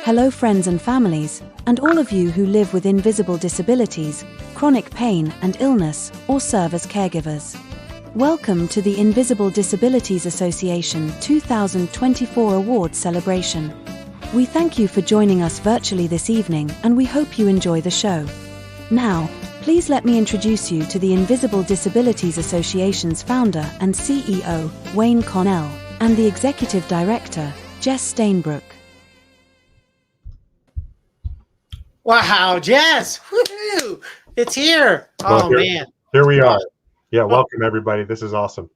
Hello friends and families, and all of you who live with invisible disabilities, chronic pain and illness, or serve as caregivers. Welcome to the Invisible Disabilities Association 2024 Award Celebration. We thank you for joining us virtually this evening, and we hope you enjoy the show. Now, please let me introduce you to the Invisible Disabilities Association's founder and CEO, Wayne Connell, and the Executive Director, Jess Stainbrook. Wow, Jess! Woohoo! It's here. Well, man. Here we are. Yeah, welcome everybody. This is awesome.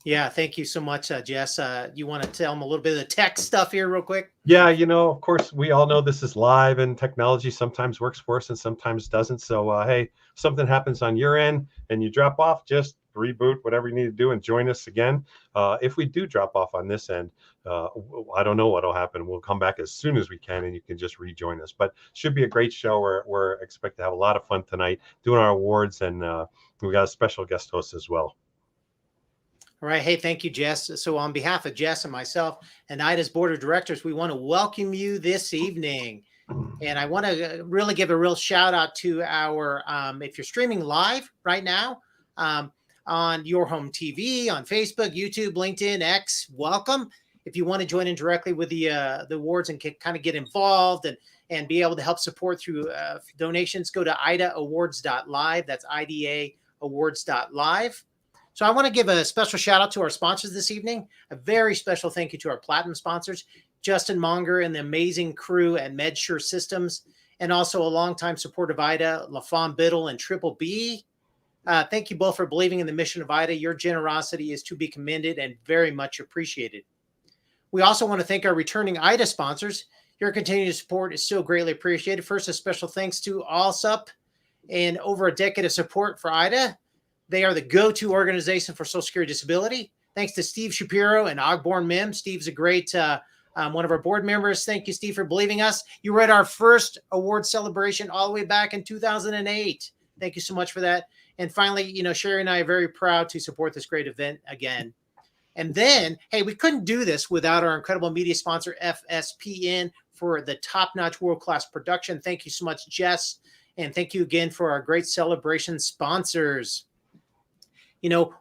Yeah, thank you so much, Jess. You want to tell them a little bit of the tech stuff here real quick? Yeah, of course, we all know this is live and technology sometimes works for us and sometimes doesn't. So, hey, something happens on your end and you drop off, just reboot whatever you need to do and join us again. If we do drop off on this end, I don't know what'll happen. We'll come back as soon as we can and you can just rejoin us. But should be a great show. We're expect to have a lot of fun tonight doing our awards, and we got a special guest host as well. All right. Hey, thank you, Jess. So on behalf of Jess and myself and IDA's board of directors, we want to welcome you this evening. And I want to really give a real shout out to our, if you're streaming live right now on your home TV, on Facebook, YouTube, LinkedIn, X, welcome. If you want to join in directly with the awards and kind of get involved and be able to help support through donations, go to idaawards.live. That's idaawards.live. So I want to give a special shout out to our sponsors this evening. A very special thank you to our platinum sponsors, Justin Monger and the amazing crew at MedSure Systems, and also a longtime support of IDA, LaFawn Biddle and Triple B. Thank you both for believing in the mission of IDA. Your generosity is to be commended and very much appreciated. We also want to thank our returning IDA sponsors. Your continued support is so greatly appreciated. First, a special thanks to AllSup and over a decade of support for IDA. They are the go-to organization for Social Security Disability. Thanks to Steve Shapiro and Ogborn Mim. Steve's a great one of our board members. Thank you, Steve, for believing us. You were at our first award celebration all the way back in 2008. Thank you so much for that. And finally, Sherry and I are very proud to support this great event again. And then, hey, we couldn't do this without our incredible media sponsor, FSPN, for the top-notch world-class production. Thank you so much, Jess. And thank you again for our great celebration sponsors.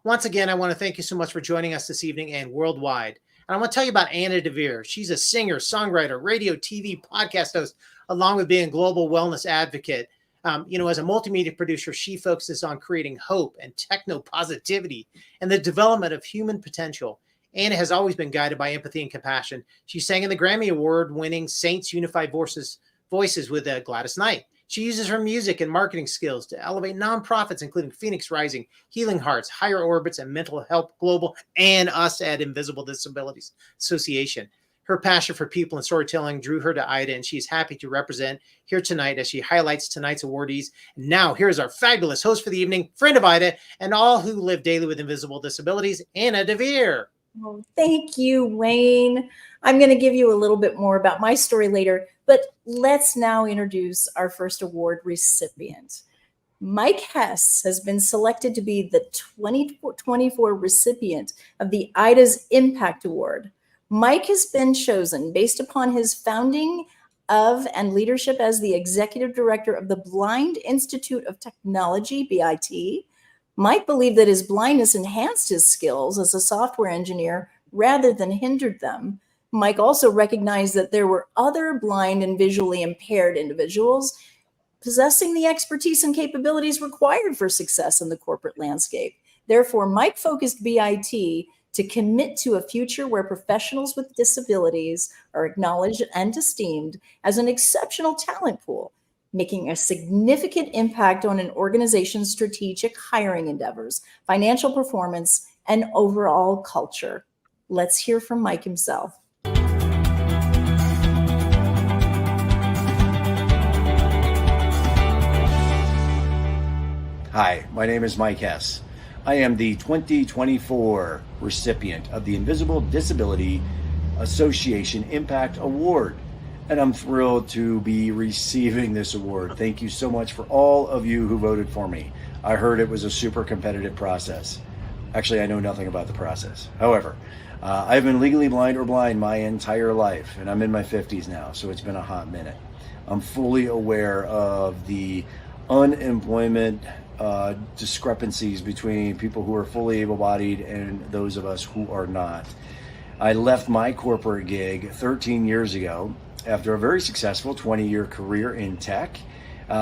Once again, I want to thank you so much for joining us this evening and worldwide. And I want to tell you about Oene Devere. She's a singer, songwriter, radio, TV, podcast host, along with being a global wellness advocate. As a multimedia producer, she focuses on creating hope and techno-positivity and the development of human potential. Oene has always been guided by empathy and compassion. She sang in the Grammy Award-winning Saints Unified Voices with Gladys Knight. She uses her music and marketing skills to elevate nonprofits, including Phoenix Rising, Healing Hearts, Higher Orbits, and Mental Health Global, and us at Invisible Disabilities Association. Her passion for people and storytelling drew her to IDA, and she is happy to represent here tonight as she highlights tonight's awardees. Now, here's our fabulous host for the evening, friend of IDA, and all who live daily with invisible disabilities, Oene Devere. Well, thank you, Wayne. I'm going to give you a little bit more about my story later, but let's now introduce our first award recipient. Mike Hess has been selected to be the 2024 recipient of the IDA's Impact Award. Mike has been chosen based upon his founding of and leadership as the executive director of the Blind Institute of Technology, BIT. Mike believed that his blindness enhanced his skills as a software engineer rather than hindered them. Mike also recognized that there were other blind and visually impaired individuals possessing the expertise and capabilities required for success in the corporate landscape. Therefore, Mike focused BIT to commit to a future where professionals with disabilities are acknowledged and esteemed as an exceptional talent pool, making a significant impact on an organization's strategic hiring endeavors, financial performance, and overall culture. Let's hear from Mike himself. Hi, my name is Mike Hess. I am the 2024 recipient of the Invisible Disability Association Impact Award, and I'm thrilled to be receiving this award. Thank you so much for all of you who voted for me. I heard it was a super competitive process. Actually, I know nothing about the process. However, I've been legally blind or blind my entire life, and I'm in my 50s now, so it's been a hot minute. I'm fully aware of the unemployment discrepancies between people who are fully able-bodied and those of us who are not. I left my corporate gig 13 years ago after a very successful 20-year career in tech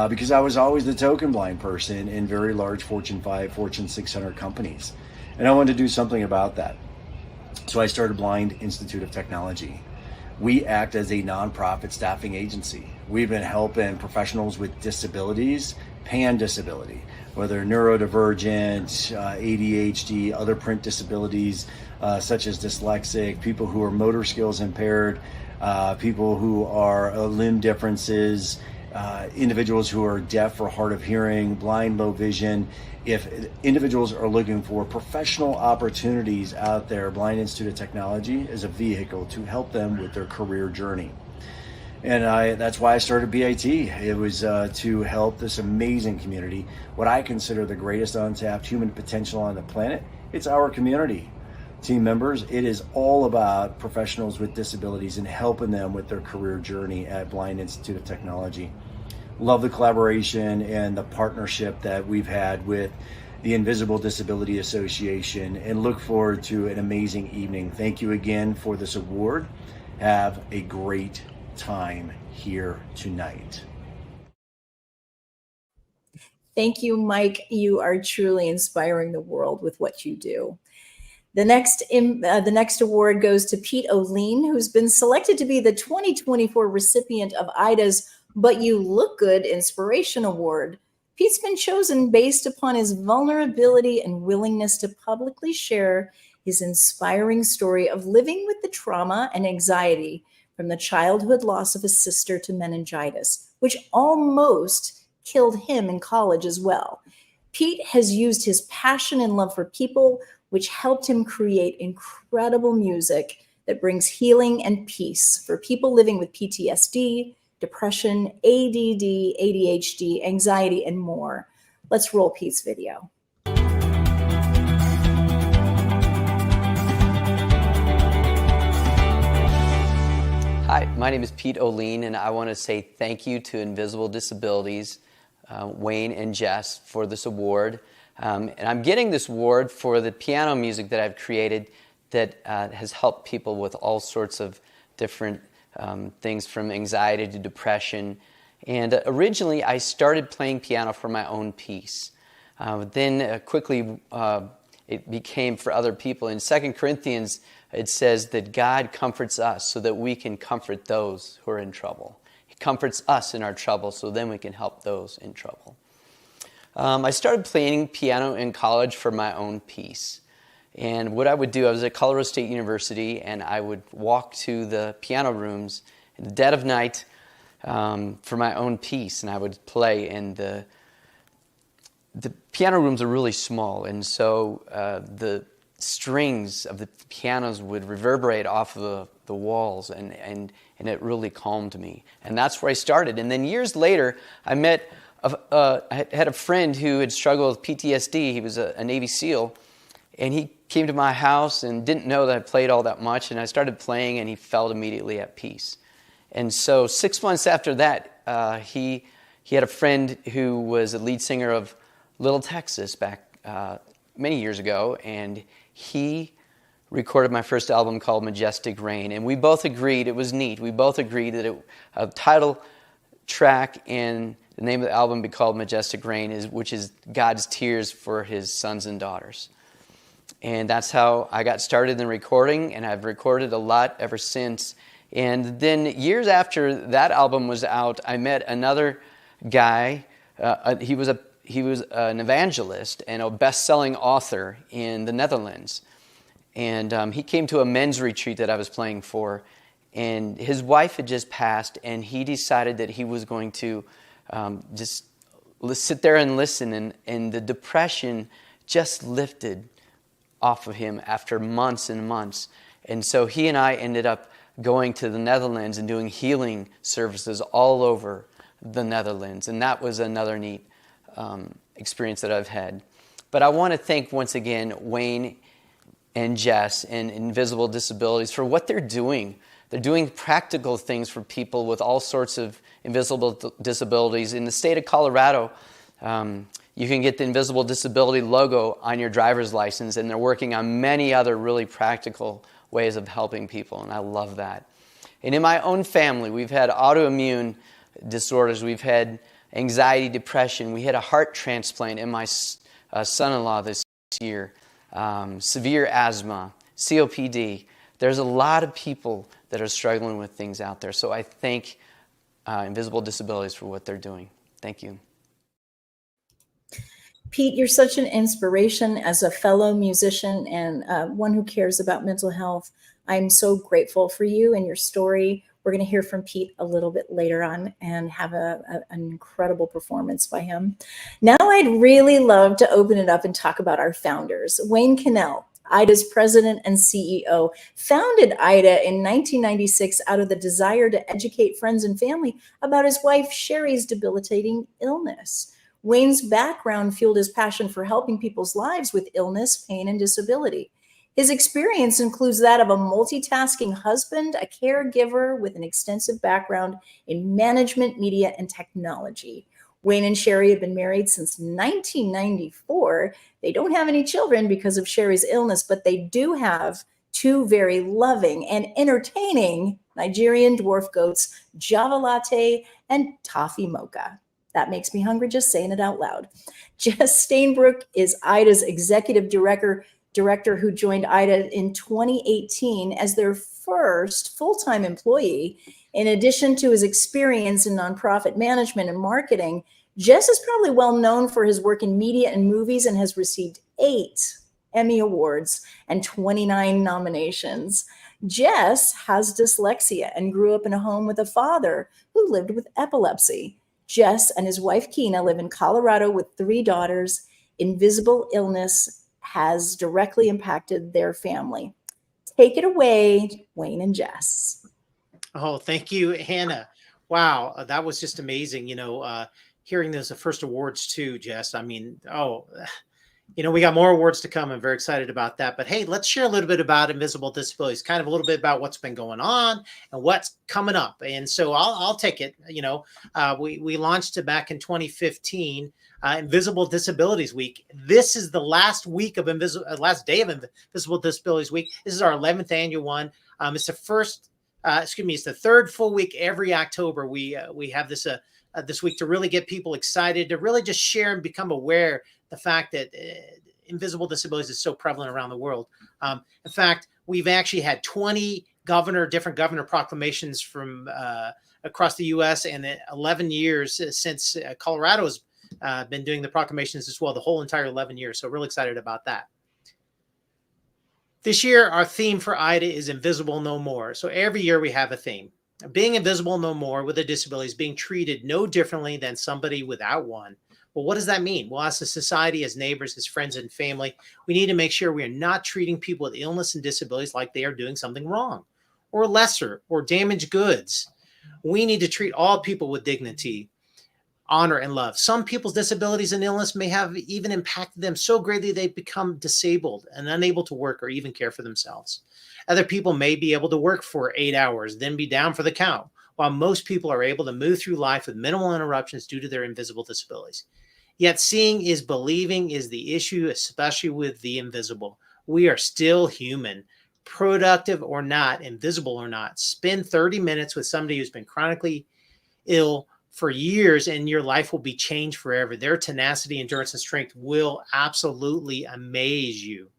because I was always the token blind person in very large Fortune 5, Fortune 600 companies. And I wanted to do something about that. So I started Blind Institute of Technology. We act as a nonprofit staffing agency. We've been helping professionals with disabilities, pan disability, whether neurodivergent, ADHD, other print disabilities such as dyslexic, people who are motor skills impaired, people who are limb differences, individuals who are deaf or hard of hearing, blind, low vision. If individuals are looking for professional opportunities out there, Blind Institute of Technology is a vehicle to help them with their career journey. And that's why I started BIT. It was to help this amazing community, what I consider the greatest untapped human potential on the planet. It's our community. Team members, it is all about professionals with disabilities and helping them with their career journey at Blind Institute of Technology. Love the collaboration and the partnership that we've had with the Invisible Disabilities Association, and look forward to an amazing evening. Thank you again for this award. Have a great time here tonight. Thank you, Mike. You are truly inspiring the world with what you do. The next award goes to Pete Ohlin, who's been selected to be the 2024 recipient of IDA's But You Look Good Inspiration Award. Pete's been chosen based upon his vulnerability and willingness to publicly share his inspiring story of living with the trauma and anxiety from the childhood loss of his sister to meningitis, which almost killed him in college as well. Pete has used his passion and love for people, which helped him create incredible music that brings healing and peace for people living with PTSD, depression, ADD, ADHD, anxiety, and more. Let's roll Pete's video. Hi, my name is Pete Ohlin, and I want to say thank you to Invisible Disabilities, Wayne and Jess, for this award. And I'm getting this award for the piano music that I've created that has helped people with all sorts of different things, from anxiety to depression. And originally, I started playing piano for my own peace. Then quickly, it became for other people. In 2 Corinthians, it says that God comforts us so that we can comfort those who are in trouble. He comforts us in our trouble so then we can help those in trouble. I started playing piano in college for my own peace. And what I would do, I was at Colorado State University, and I would walk to the piano rooms in the dead of night for my own peace, and I would play. And the piano rooms are really small, and so the strings of the pianos would reverberate off of the walls, and it really calmed me. And that's where I started. And then years later, I had a friend who had struggled with PTSD. He was a Navy SEAL, and he came to my house and didn't know that I played all that much, and I started playing, and he felt immediately at peace. And so 6 months after that, he had a friend who was a lead singer of Little Texas back many years ago, and he recorded my first album called Majestic Grain, and we both agreed, it was neat, we both agreed that a title track and the name of the album be called Majestic Grain, which is God's tears for his sons and daughters. And that's how I got started in recording, and I've recorded a lot ever since. And then years after that album was out, I met another guy. He was an evangelist and a best-selling author in the Netherlands. And he came to a men's retreat that I was playing for, and his wife had just passed, and he decided that he was going to just sit there and listen, and the depression just lifted off of him after months and months. And so he and I ended up going to the Netherlands and doing healing services all over the Netherlands, and that was another neat experience that I've had. But I want to thank once again Wayne and Jess and Invisible Disabilities for what they're doing. They're doing practical things for people with all sorts of invisible disabilities. In the state of Colorado, you can get the Invisible Disability logo on your driver's license, and they're working on many other really practical ways of helping people, and I love that. And in my own family, we've had autoimmune disorders, we've had anxiety, depression, we had a heart transplant in my son-in-law this year, severe asthma, COPD. There's a lot of people that are struggling with things out there. So I thank Invisible Disabilities for what they're doing. Thank you. Pete, you're such an inspiration as a fellow musician and one who cares about mental health. I'm so grateful for you and your story. We're going to hear from Pete a little bit later on and have an incredible performance by him. Now I'd really love to open it up and talk about our founders. Wayne Cannell, IDA's president and CEO, founded IDA in 1996 out of the desire to educate friends and family about his wife Sherry's debilitating illness. Wayne's background fueled his passion for helping people's lives with illness, pain, and disability. His experience includes that of a multitasking husband, a caregiver with an extensive background in management, media, and technology. Wayne and Sherry have been married since 1994. They don't have any children because of Sherry's illness, but they do have two very loving and entertaining Nigerian dwarf goats, Java Latte and Toffee Mocha. That makes me hungry just saying it out loud. Jess Stainbrook is IDA's executive director who joined IDA in 2018 as their first full-time employee. In addition to his experience in nonprofit management and marketing, Jess is probably well known for his work in media and movies and has received 8 Emmy Awards and 29 nominations. Jess has dyslexia and grew up in a home with a father who lived with epilepsy. Jess and his wife Keena live in Colorado with 3 daughters. Invisible illness has directly impacted their family. Take it away, Wayne and Jess. Oh, thank you, Hannah. Wow, that was just amazing. Hearing those first awards too, Jess. I mean, we got more awards to come. I'm very excited about that. But hey, let's share a little bit about Invisible Disabilities, kind of a little bit about what's been going on and what's coming up. And so I'll take it. We launched it back in 2015. Invisible Disabilities Week. This is the last week of last day of Invisible Disabilities Week. This is our 11th annual one. It's the third full week every October. We have this week to really get people excited, to really just share and become aware the fact that invisible disabilities is so prevalent around the world. In fact, we've actually had 20 different governor proclamations from across the U.S. and 11 years since Colorado's been doing the proclamations as well, the whole entire 11 years. So really excited about that. This year, our theme for IDA is Invisible No More. So every year we have a theme. Being invisible no more with a disability is being treated no differently than somebody without one. Well, what does that mean? Well, as a society, as neighbors, as friends and family, we need to make sure we are not treating people with illness and disabilities like they are doing something wrong or lesser or damaged goods. We need to treat all people with dignity, honor, and love. Some people's disabilities and illness may have even impacted them so greatly they've become disabled and unable to work or even care for themselves. Other people may be able to work for 8 hours, then be down for the count, while most people are able to move through life with minimal interruptions due to their invisible disabilities. Yet seeing is believing is the issue, especially with the invisible. We are still human, productive or not, invisible or not. Spend 30 minutes with somebody who's been chronically ill for years and your life will be changed forever. Their tenacity, endurance, and strength will absolutely amaze you.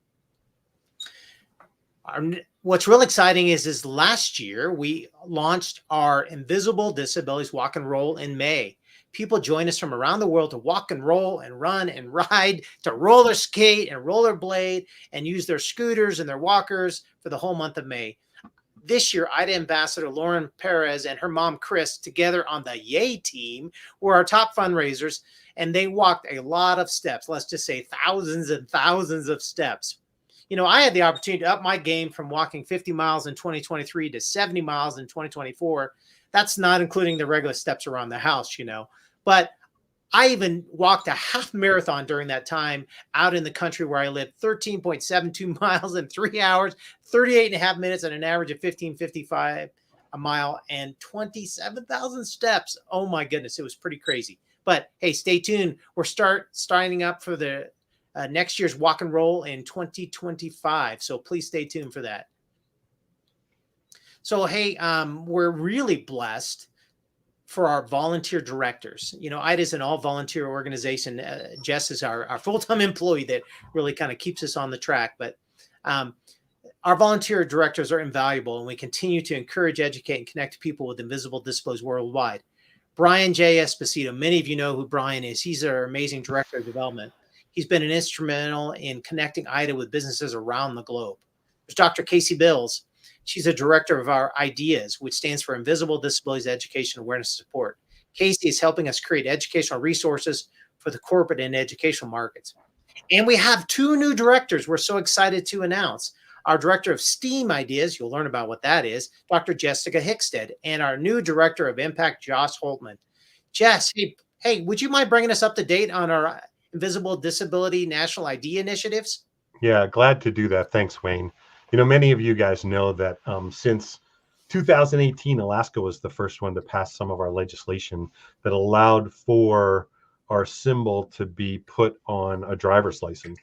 What's real exciting is last year we launched our Invisible Disabilities Walk and Roll in May. People join us from around the world to walk and roll and run and ride, to roller skate and rollerblade and use their scooters and their walkers for the whole month of May. This year, IDA Ambassador Lauren Perez and her mom, Chris, together on the Yay team, were our top fundraisers, and they walked a lot of steps. Let's just say thousands and thousands of steps. I had the opportunity to up my game from walking 50 miles in 2023 to 70 miles in 2024. That's not including the regular steps around the house, But I even walked a half marathon during that time out in the country where I lived, 13.72 miles in 3 hours, 38 and a half minutes, and an average of 15:55 a mile and 27,000 steps. Oh my goodness, it was pretty crazy. But hey, stay tuned. We're signing up for the next year's walk and roll in 2025. So please stay tuned for that. So hey, we're really blessed for our volunteer directors. You know, IDA is an all volunteer organization. Jess is our full-time employee that really kind of keeps us on the track. But our volunteer directors are invaluable, and we continue to encourage, educate, and connect people with invisible disabilities worldwide. Brian J. Esposito, many of you know who Brian is. He's our amazing director of development. He's been an instrumental in connecting IDA with businesses around the globe. There's Dr. Casey Bills. She's a director of our IDEAS, which stands for Invisible Disabilities Education Awareness and Support. Casey is helping us create educational resources for the corporate and educational markets. And we have 2 new directors we're so excited to announce. Our director of STEAM Ideas, you'll learn about what that is, Dr. Jessica Hickstead, and our new director of Impact, Josh Holtman. Jess, hey, would you mind bringing us up to date on our Invisible Disability National ID initiatives? Yeah, glad to do that. Thanks, Wayne. You know, many of you guys know that since 2018, Alaska was the first one to pass some of our legislation that allowed for our symbol to be put on a driver's license.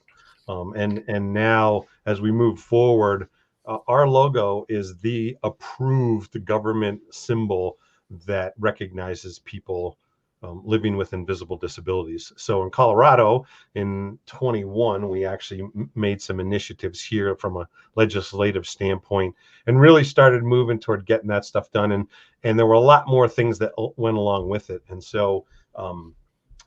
And now, as we move forward, our logo is the approved government symbol that recognizes people living with invisible disabilities. So in Colorado in 21, we actually made some initiatives here from a legislative standpoint and really started moving toward getting that stuff done. And there were a lot more things that went along with it. And so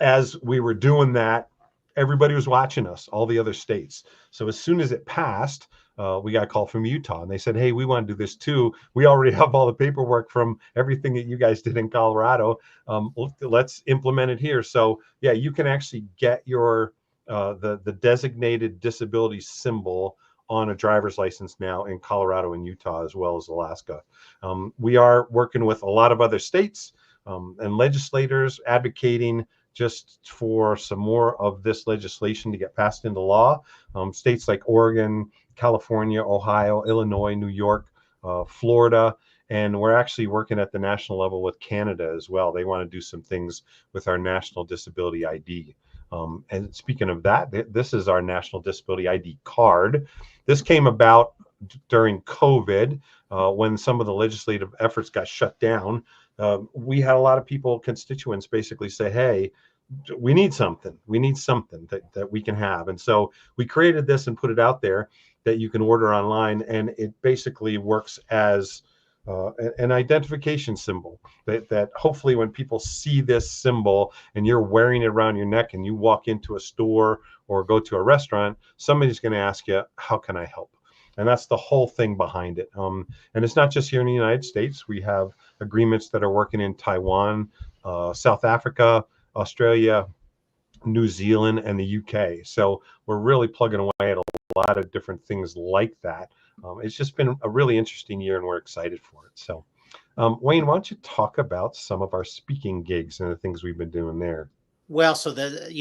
as we were doing that, everybody was watching us, all the other states. So as soon as it passed, we got a call from Utah, and they said, hey, we want to do this too. We already have all the paperwork from everything that you guys did in Colorado. Let's implement it here. So yeah, you can actually get your the designated disability symbol on a driver's license now in Colorado and Utah, as well as Alaska. We are working with a lot of other states and legislators advocating just for some more of this legislation to get passed into law. States like Oregon, California, Ohio, Illinois, New York, Florida, and we're actually working at the national level with Canada as well. They want to do some things with our National Disability ID. And speaking of that, this is our National Disability ID card. This came about during COVID when some of the legislative efforts got shut down. We had a lot of people, constituents, basically say, hey, we need something that we can have. And so we created this and put it out there that you can order online, and it basically works as an identification symbol that hopefully when people see this symbol and you're wearing it around your neck and you walk into a store or go to a restaurant, somebody's going to ask you, how can I help? And that's the whole thing behind it. And it's not just here in the United States. We have agreements that are working in Taiwan, South Africa, Australia, New Zealand, and the UK. So we're really plugging away at a lot of different things like that. It's just been a really interesting year, and we're excited for it. So, Wayne, why don't you talk about some of our speaking gigs and the things we've been doing there? Well, so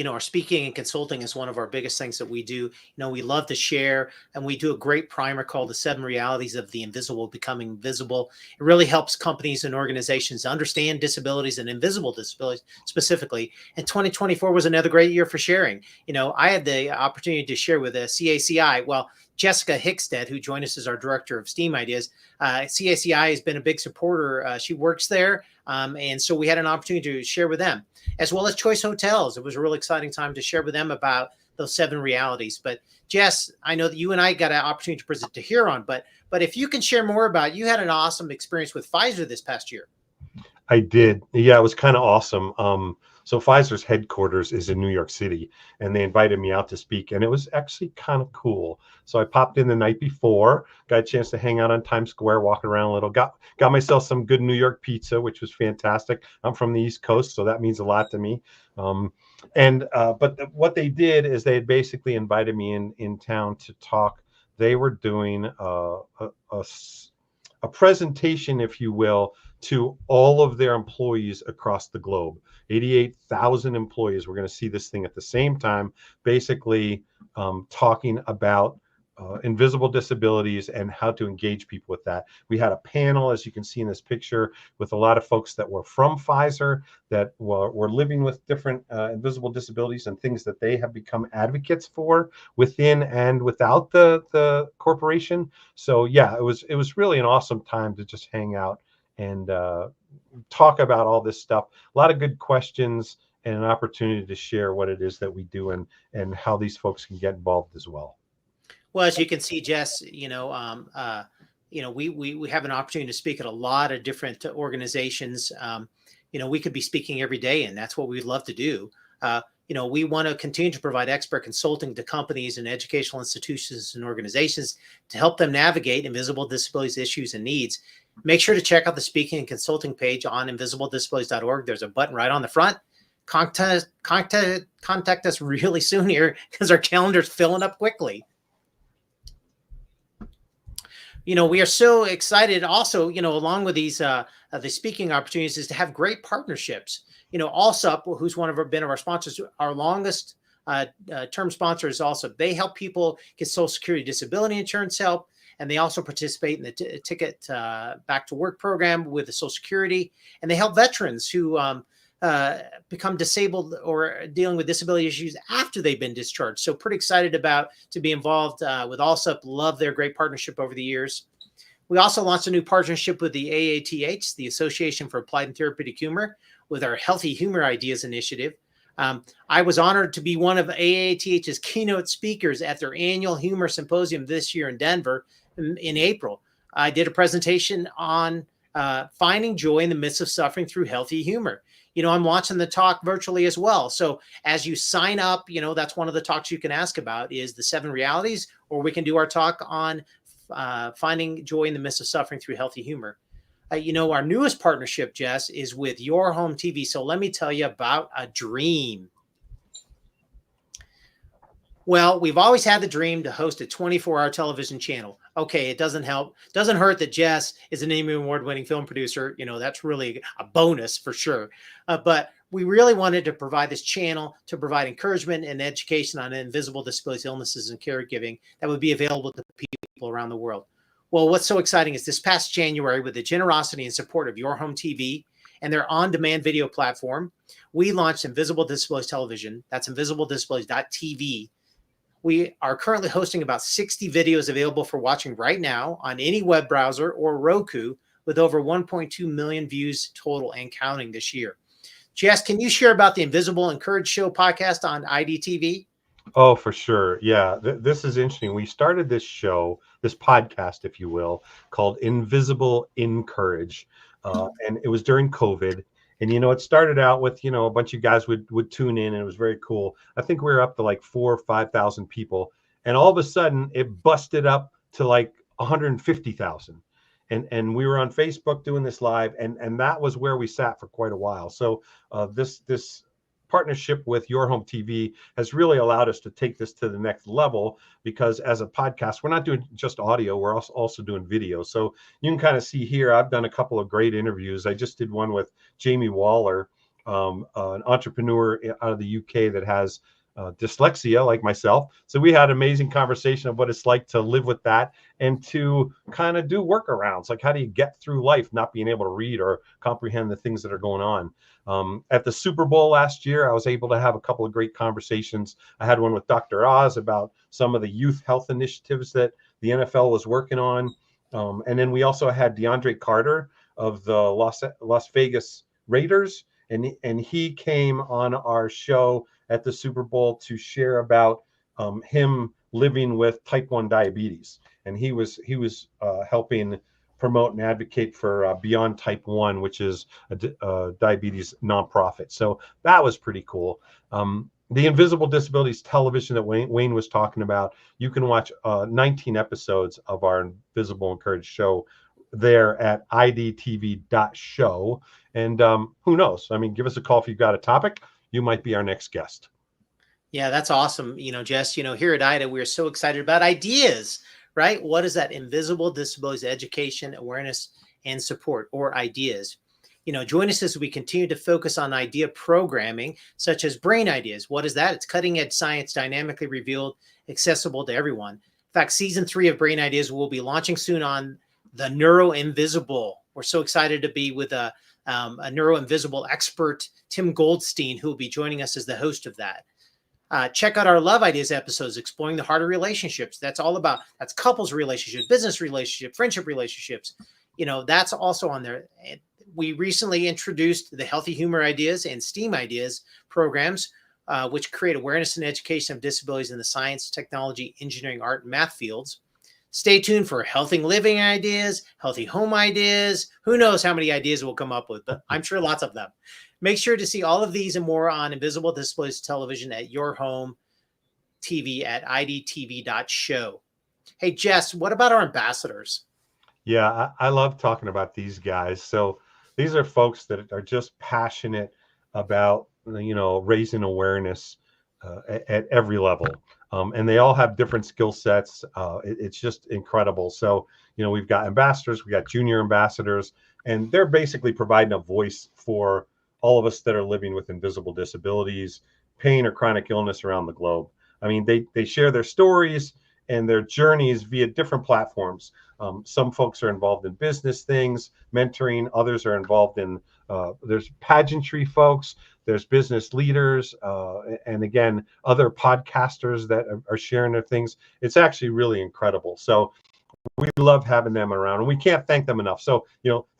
our speaking and consulting is one of our biggest things that we do. We love to share, and we do a great primer called The 7 Realities of the Invisible Becoming Visible. It really helps companies and organizations understand disabilities and invisible disabilities specifically. And 2024 was another great year for sharing. I had the opportunity to share with a CACI. Well, Jessica Hickstead, who joined us as our director of STEAM Ideas. CACI has been a big supporter. She works there. And so we had an opportunity to share with them, as well as Choice Hotels. It was a really exciting time to share with them about those 7 realities. But Jess, I know that you and I got an opportunity to present to Huron, but if you can share more about, you had an awesome experience with Fizer this past year. I did. Yeah, it was kind of awesome. So Fizer's headquarters is in New York City, and they invited me out to speak, and it was actually kind of cool. So I popped in the night before, got a chance to hang out on Times Square, walking around a little, got myself some good New York pizza, which was fantastic. I'm from the East Coast, so that means a lot to me. But what they did is they had basically invited me in town to talk. They were doing a presentation, if you will, to all of their employees across the globe. 88,000 employees. We're going to see this thing at the same time, basically talking about invisible disabilities and how to engage people with that. We had a panel, as you can see in this picture, with a lot of folks that were from Fizer that were living with different invisible disabilities and things that they have become advocates for within and without the corporation. So yeah, it was really an awesome time to just hang out and talk about all this stuff. A lot of good questions and an opportunity to share what it is that we do and how these folks can get involved as well. Well, as you can see, Jess, we have an opportunity to speak at a lot of different organizations. We could be speaking every day, and that's what we'd love to do. We want to continue to provide expert consulting to companies and educational institutions and organizations to help them navigate invisible disabilities issues and needs. Make sure to check out the speaking and consulting page on invisibledisabilities.org. There's a button right on the front. Contact us really soon here because our calendar's filling up quickly. We are so excited also, along with these the speaking opportunities, is to have great partnerships. Allsup, who's been our sponsors, our longest term sponsor is Allsup. They help people get Social Security disability insurance help, and they also participate in the Ticket Back to Work program with the Social Security, and they help veterans who become disabled or dealing with disability issues after they've been discharged. So pretty excited to be involved with Allsup. Love their great partnership over the years. We also launched a new partnership with the AATH, the Association for Applied and Therapeutic Humor, with our Healthy Humor Ideas initiative. I was honored to be one of AATH's keynote speakers at their annual humor symposium this year in Denver in April. I did a presentation on finding joy in the midst of suffering through healthy humor. I'm watching the talk virtually as well. So as you sign up, that's one of the talks you can ask about is the 7 realities, or we can do our talk on finding joy in the midst of suffering through healthy humor. Our newest partnership, Jess, is with Your Home TV. So let me tell you about a dream. Well, we've always had the dream to host a 24-hour television channel. Okay, it doesn't hurt that Jess is an Emmy Award-winning film producer. That's really a bonus for sure. But we really wanted to provide this channel to provide encouragement and education on invisible disabilities, illnesses, and caregiving that would be available to people around the world. Well, what's so exciting is this past January, with the generosity and support of Your Home TV and their on-demand video platform, we launched Invisible Disabilities Television. That's invisibledisabilities.tv. We are currently hosting about 60 videos available for watching right now on any web browser or Roku, with over 1.2 million views total and counting this year. Jess, can you share about the Invisible Encourage Show podcast on IDTV? Oh, for sure. Yeah, this is interesting. We started this show, this podcast, if you will, called Invisible Encourage. And it was during COVID. And, it started out with, a bunch of guys would tune in, and it was very cool. I think we were up to like 4,000 or 5,000 people. And all of a sudden it busted up to like 150,000. And we were on Facebook doing this live, and that was where we sat for quite a while. So this partnership with Your Home TV has really allowed us to take this to the next level, because as a podcast, we're not doing just audio, we're also doing video. So you can kind of see here, I've done a couple of great interviews. I just did one with Jamie Waller, an entrepreneur out of the UK that has dyslexia like myself. So we had an amazing conversation of what it's like to live with that and to kind of do workarounds. Like, how do you get through life not being able to read or comprehend the things that are going on? At the Super Bowl last year, I was able to have a couple of great conversations. I had one with Dr. Oz about some of the youth health initiatives that the NFL was working on. And then we also had DeAndre Carter of the Las Vegas Raiders. And he came on our show at the Super Bowl to share about him living with type 1 diabetes. And he was helping promote and advocate for Beyond Type 1, which is a diabetes nonprofit. So that was pretty cool. The Invisible Disabilities Television that Wayne was talking about, you can watch 19 episodes of our Invisible Encourage show there at idtv.show. And who knows? I mean, give us a call if you've got a topic. You might be our next guest. Yeah, that's awesome. Jess, here at IDA, we're so excited about ideas, right? What is that? Invisible Disabilities Education, Awareness, and support or ideas. Join us as we continue to focus on idea programming, such as brain ideas. What is that? It's cutting edge science, dynamically revealed, accessible to everyone. In fact, season 3 of Brain Ideas will be launching soon on the Neuro Invisible. We're so excited to be with a Neuro Invisible expert, Tim Goldstein, who will be joining us as the host of that. Check out our Love Ideas episodes, exploring the heart of relationships. That's couples relationships, business relationships, friendship relationships. That's also on there. We recently introduced the Healthy Humor Ideas and STEAM Ideas programs, which create awareness and education of disabilities in the science, technology, engineering, art, and math fields. Stay tuned for healthy living ideas, healthy home ideas. Who knows how many ideas we'll come up with, but I'm sure lots of them. Make sure to see all of these and more on Invisible Disabilities Television at your home TV at idtv.show. Hey, Jess, what about our ambassadors? Yeah, I love talking about these guys. So these are folks that are just passionate about, raising awareness at every level. And they all have different skill sets. It's just incredible. So, we've got ambassadors, we got junior ambassadors, and they're basically providing a voice for all of us that are living with invisible disabilities, pain, or chronic illness around the globe. I mean, they share their stories and their journeys via different platforms. Some folks are involved in business things, mentoring. Others are involved in, there's pageantry folks, there's business leaders, and again, other podcasters that are sharing their things. It's actually really incredible. So we love having them around, and we can't thank them enough. So,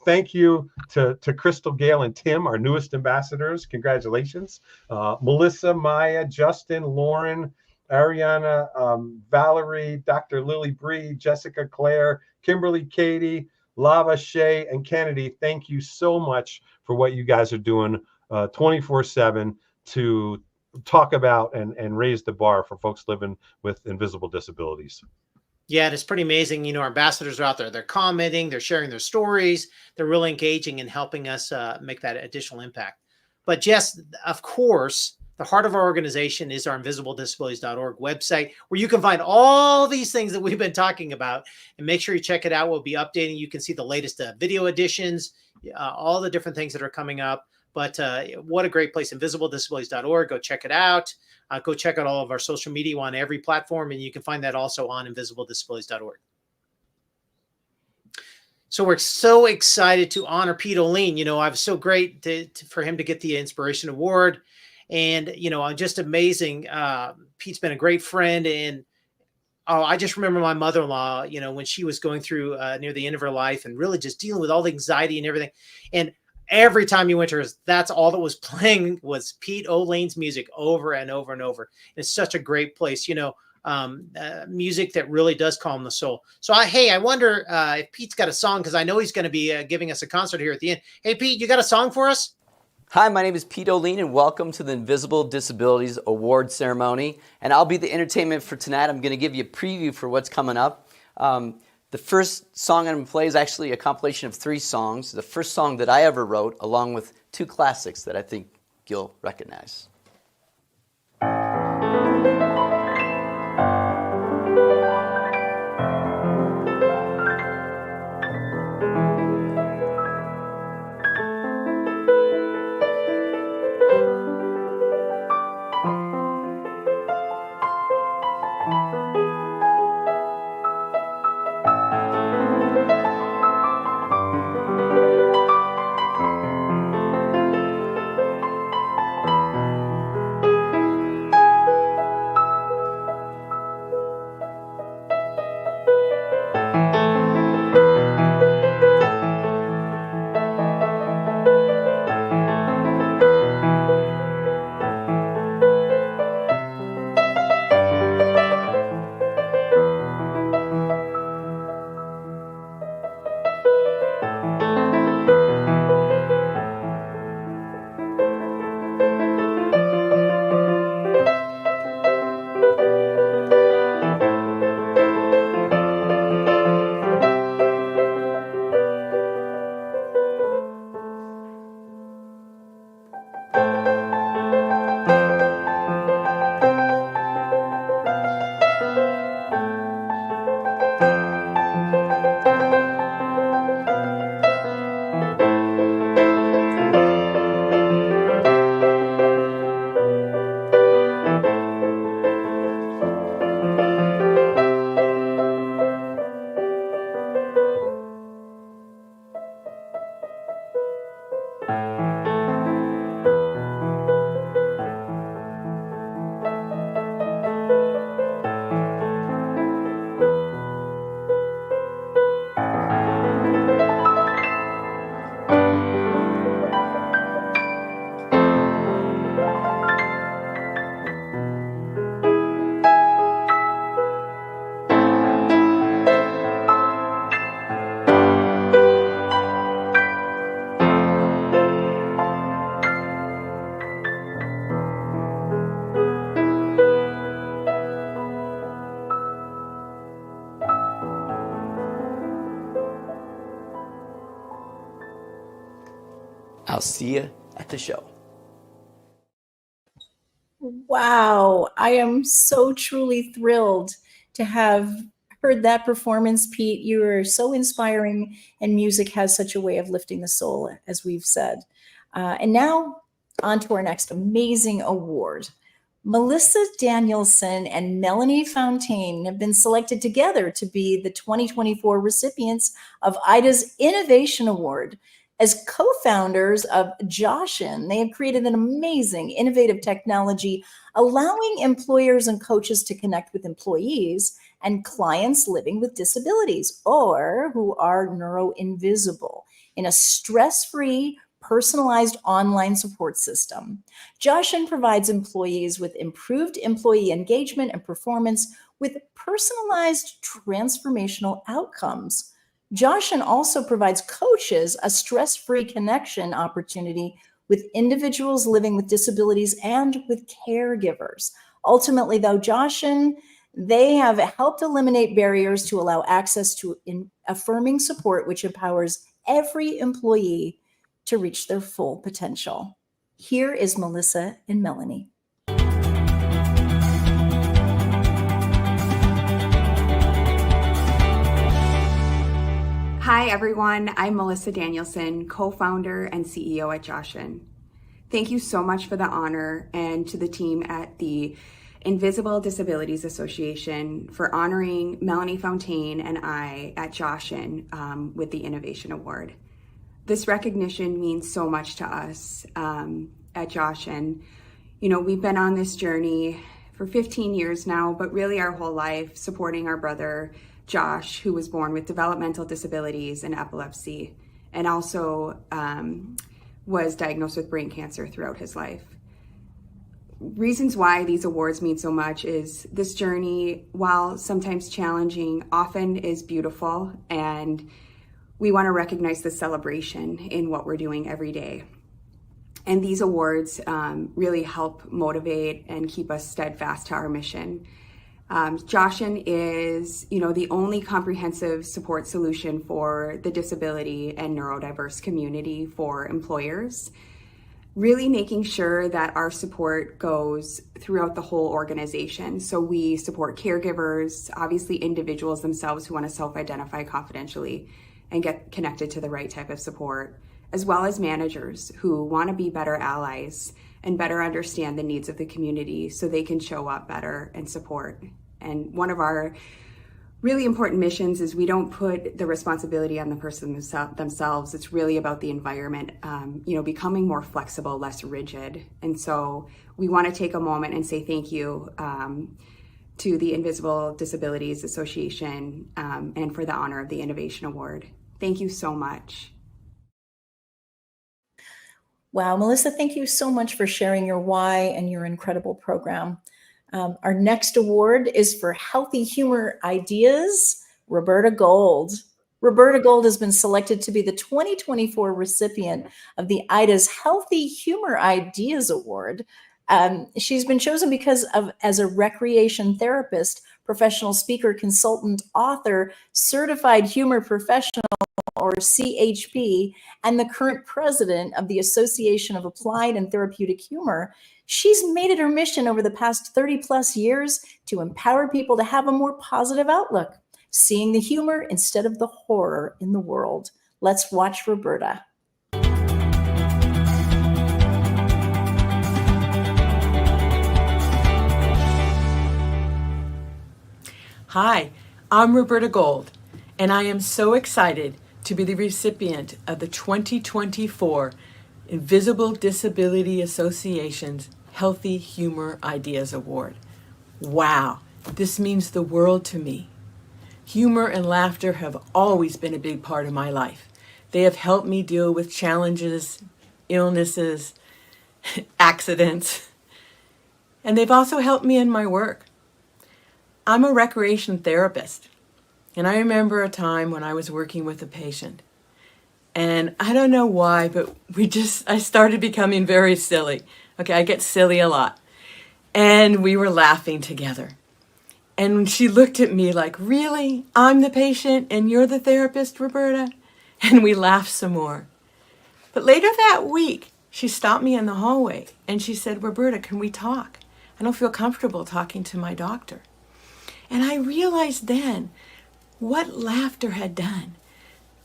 thank you to Crystal, Gail, and Tim, our newest ambassadors. Congratulations. Melissa, Maya, Justin, Lauren, Ariana, Valerie, Dr. Lily Bree, Jessica Claire, Kimberly, Katie, Lava, Shay, and Kennedy. Thank you so much for what you guys are doing 24/7 to talk about and raise the bar for folks living with invisible disabilities. Yeah, it's pretty amazing. Our ambassadors are out there. They're commenting, they're sharing their stories. They're really engaging and helping us make that additional impact. But Jess, of course, the heart of our organization is our invisibledisabilities.org website, where you can find all these things that we've been talking about. And make sure you check it out. We'll be updating. You can see the latest video editions, all the different things that are coming up. But what a great place, invisibledisabilities.org. Go check it out. Go check out all of our social media on every platform, and you can find that also on invisibledisabilities.org. So we're so excited to honor Pete Ohlin. I was so great for him to get the Inspiration Award. And, just amazing. Pete's been a great friend. And I just remember my mother-in-law, when she was going through near the end of her life and really just dealing with all the anxiety and everything. And every time you went to her, that's all that was playing was Pete Ohlin's music over and over and over. It's such a great place, music that really does calm the soul. So I wonder if Pete's got a song, because I know he's going to be giving us a concert here at the end. Hey, Pete, you got a song for us? Hi, my name is Pete Ohlin, and welcome to the Invisible Disabilities Award Ceremony. And I'll be the entertainment for tonight. I'm going to give you a preview for what's coming up. The first song I'm going to play is actually a compilation of 3 songs. The first song that I ever wrote, along with 2 classics that I think you'll recognize. I'll see you at the show. Wow, I am so truly thrilled to have heard that performance, Pete. You are so inspiring, and music has such a way of lifting the soul, as we've said. And now, on to our next amazing award. Melissa Danielson and Melanie Fontaine have been selected together to be the 2024 recipients of IDA's Innovation Award. As co-founders of Joshin, they have created an amazing, innovative technology allowing employers and coaches to connect with employees and clients living with disabilities or who are neuroinvisible in a stress-free, personalized online support system. Joshin provides employees with improved employee engagement and performance with personalized transformational outcomes. Joshin also provides coaches a stress-free connection opportunity with individuals living with disabilities and with caregivers. Ultimately, though, Joshin, they have helped eliminate barriers to allow access to affirming support, which empowers every employee to reach their full potential. Here is Melissa and Melanie. Hi, everyone. I'm Melissa Danielson, co-founder and CEO at Joshin. Thank you so much for the honor, and to the team at the Invisible Disabilities Association for honoring Melanie Fontaine and I at Joshin with the Innovation Award. This recognition means so much to us at Joshin. You know, we've been on this journey for 15 years now, but really our whole life supporting our brother, Josh, who was born with developmental disabilities and epilepsy, and also was diagnosed with brain cancer throughout his life. Reasons why these awards mean so much is this journey, while sometimes challenging, often is beautiful, and we want to recognize the celebration in what we're doing every day. And these awards really help motivate and keep us steadfast to our mission. Joshin is, the only comprehensive support solution for the disability and neurodiverse community for employers, really making sure that our support goes throughout the whole organization. So we support caregivers, obviously individuals themselves who want to self-identify confidentially and get connected to the right type of support, as well as managers who want to be better allies and better understand the needs of the community so they can show up better and support. And one of our really important missions is we don't put the responsibility on the person themselves. It's really about the environment, becoming more flexible, less rigid. And so we want to take a moment and say thank you to the Invisible Disabilities Association and for the honor of the Innovation Award. Thank you so much. Wow, Melissa, thank you so much for sharing your why and your incredible program. Our next award is for Healthy Humor Ideas, Roberta Gold. Roberta Gold has been selected to be the 2024 recipient of the IDA's Healthy Humor Ideas Award. She's been chosen because as a recreation therapist, professional speaker, consultant, author, certified humor professional, or CHP, and the current president of the Association of Applied and Therapeutic Humor. She's made it her mission over the past 30 plus years to empower people to have a more positive outlook, seeing the humor instead of the horror in the world. Let's watch Roberta. Hi, I'm Roberta Gold, and I am so excited to be the recipient of the 2024 Invisible Disability Association's Healthy Humor Ideas Award. Wow, this means the world to me. Humor and laughter have always been a big part of my life. They have helped me deal with challenges, illnesses, accidents, and they've also helped me in my work. I'm a recreation therapist, and I remember a time when I was working with a patient. And I don't know why, but I started becoming very silly. Okay, I get silly a lot. And we were laughing together. And she looked at me like, really? I'm the patient and you're the therapist, Roberta? And we laughed some more. But later that week, she stopped me in the hallway and she said, Roberta, can we talk? I don't feel comfortable talking to my doctor. And I realized then what laughter had done.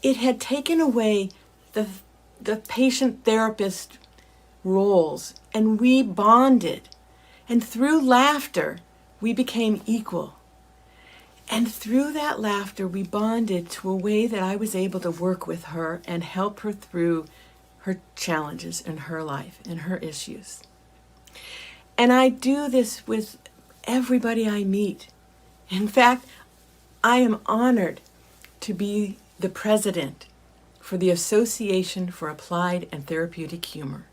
It had taken away the patient therapist roles, and we bonded. And through laughter, we became equal. And through that laughter, we bonded to a way that I was able to work with her and help her through her challenges in her life and her issues. And I do this with everybody I meet. In fact, I am honored to be the president for the Association for Applied and Therapeutic Humor,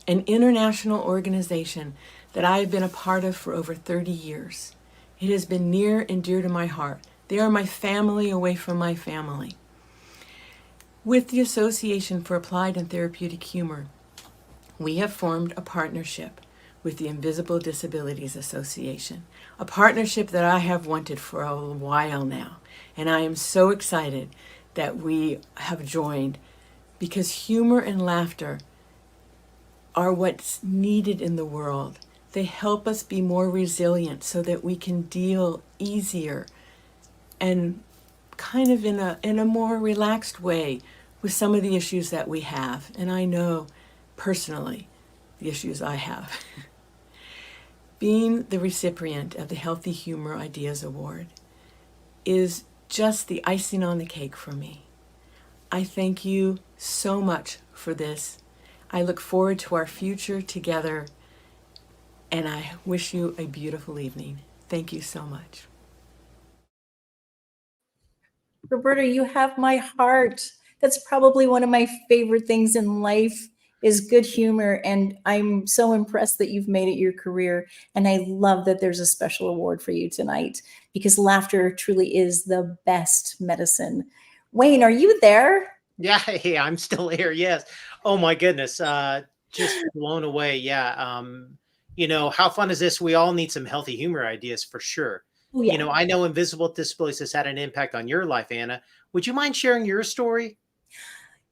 an international organization that I have been a part of for over 30 years. It has been near and dear to my heart. They are my family away from my family. With the Association for Applied and Therapeutic Humor, we have formed a partnership with the Invisible Disabilities Association, a partnership that I have wanted for a while now. And I am so excited that we have joined, because humor and laughter are what's needed in the world. They help us be more resilient so that we can deal easier and kind of in a more relaxed way with some of the issues that we have. And I know personally the issues I have. Being the recipient of the Healthy Humor Ideas Award is just the icing on the cake for me. I thank you so much for this. I look forward to our future together, and I wish you a beautiful evening. Thank you so much. Roberta, you have my heart. That's probably one of my favorite things in life is good humor. And I'm so impressed that you've made it your career. And I love that there's a special award for you tonight, because laughter truly is the best medicine. Wayne, are you there? Yeah, hey, I'm still here. Yes. Oh my goodness. Just blown away. Yeah. How fun is this? We all need some healthy humor ideas for sure. Oh, yeah. I know Invisible Disabilities has had an impact on your life, Anna. Would you mind sharing your story?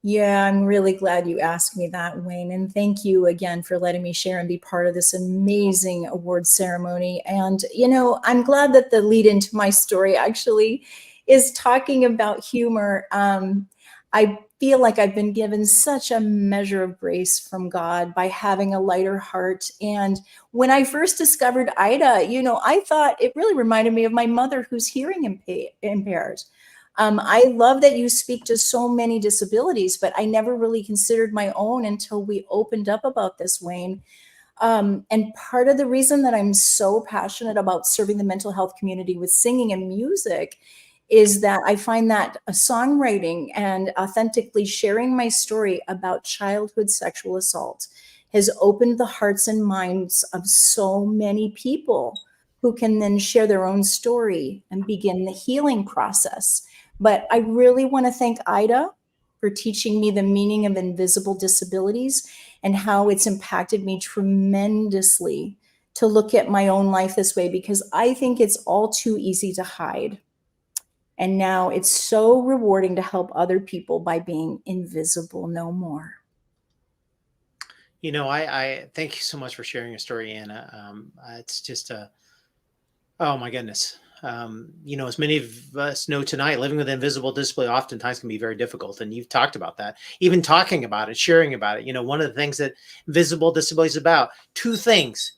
Yeah, I'm really glad you asked me that, Wayne. And thank you again for letting me share and be part of this amazing award ceremony. And, I'm glad that the lead into my story actually is talking about humor. I feel like I've been given such a measure of grace from God by having a lighter heart. And when I first discovered Ida, I thought it really reminded me of my mother, who's hearing impaired. I love that you speak to so many disabilities, but I never really considered my own until we opened up about this, Wayne. And part of the reason that I'm so passionate about serving the mental health community with singing and music is that I find that songwriting and authentically sharing my story about childhood sexual assault has opened the hearts and minds of so many people who can then share their own story and begin the healing process. But I really want to thank Ida for teaching me the meaning of invisible disabilities and how it's impacted me tremendously to look at my own life this way, because I think it's all too easy to hide. And now it's so rewarding to help other people by being invisible no more. I thank you so much for sharing your story, Anna. It's just oh my goodness. As many of us know tonight, living with invisible disability oftentimes can be very difficult. And you've talked about that, even talking about it, sharing about it. One of the things that invisible disability is about, two things: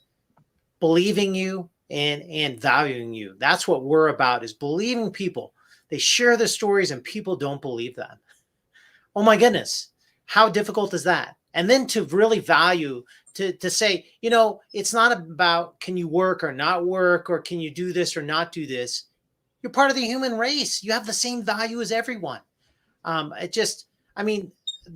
believing you and valuing you. That's what we're about, is believing people. They share their stories and people don't believe them. Oh my goodness. How difficult is that? And then to really value, to say, it's not about can you work or not work, or can you do this or not do this. You're part of the human race. You have the same value as everyone. The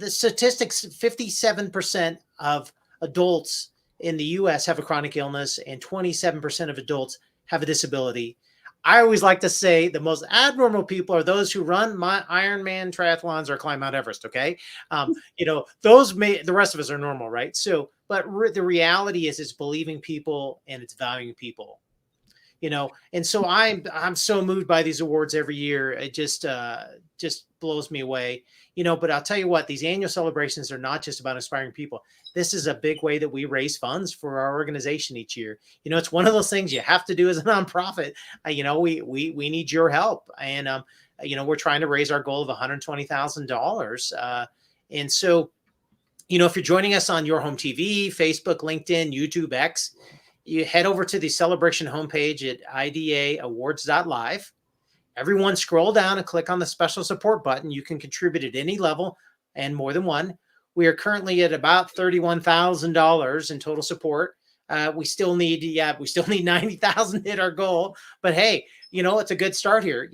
statistics, 57% of adults in the US have a chronic illness, and 27% of adults have a disability. I always like to say the most abnormal people are those who run my Ironman triathlons or climb Mount Everest. Okay. The rest of us are normal, right? So, but the reality is believing people and it's valuing people. And so I'm so moved by these awards every year. It just blows me away. But I'll tell you what, these annual celebrations are not just about inspiring people. This is a big way that we raise funds for our organization each year. It's one of those things you have to do as a nonprofit. We need your help. And, we're trying to raise our goal of $120,000. And so, if you're joining us on Your Home TV, Facebook, LinkedIn, YouTube, X, you head over to the celebration homepage at idaawards.live. Everyone scroll down and click on the special support button. You can contribute at any level and more than one. We are currently at about $31,000 in total support. We still need 90,000 to hit our goal, but hey, it's a good start here.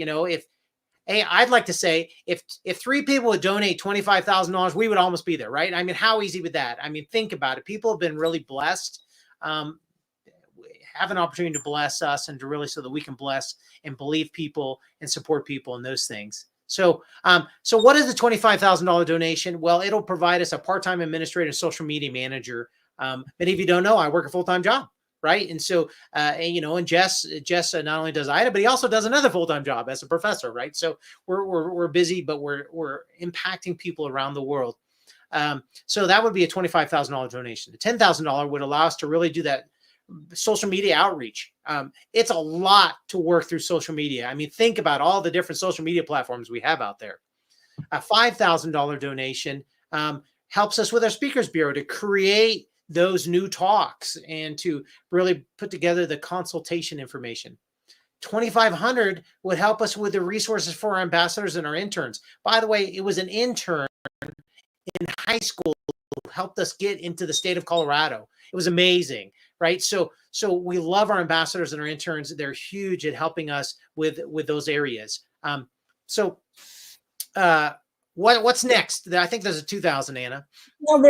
I'd like to say if 3 people would donate $25,000, we would almost be there, right? I mean, how easy would that? I mean, think about it. People have been really blessed. Have an opportunity to bless us and to really so that we can bless and believe people and support people in those things. So what is the $25,000 donation? Well, it'll provide us a part-time administrator and social media manager. Many of you don't know, I work a full-time job, right? And so, and Jess not only does IDA, but he also does another full-time job as a professor, right? So we're busy, but we're impacting people around the world. So that would be a $25,000 donation. The $10,000 would allow us to really do that social media outreach. It's a lot to work through social media. I mean, think about all the different social media platforms we have out there. A $5,000 donation helps us with our Speakers Bureau to create those new talks and to really put together the consultation information. $2,500 would help us with the resources for our ambassadors and our interns. By the way, it was an intern in high school who helped us get into the state of Colorado. It was amazing, right? So we love our ambassadors and our interns. They're huge at helping us with those areas. What's next? I think there's a $2,000, Anna. Well,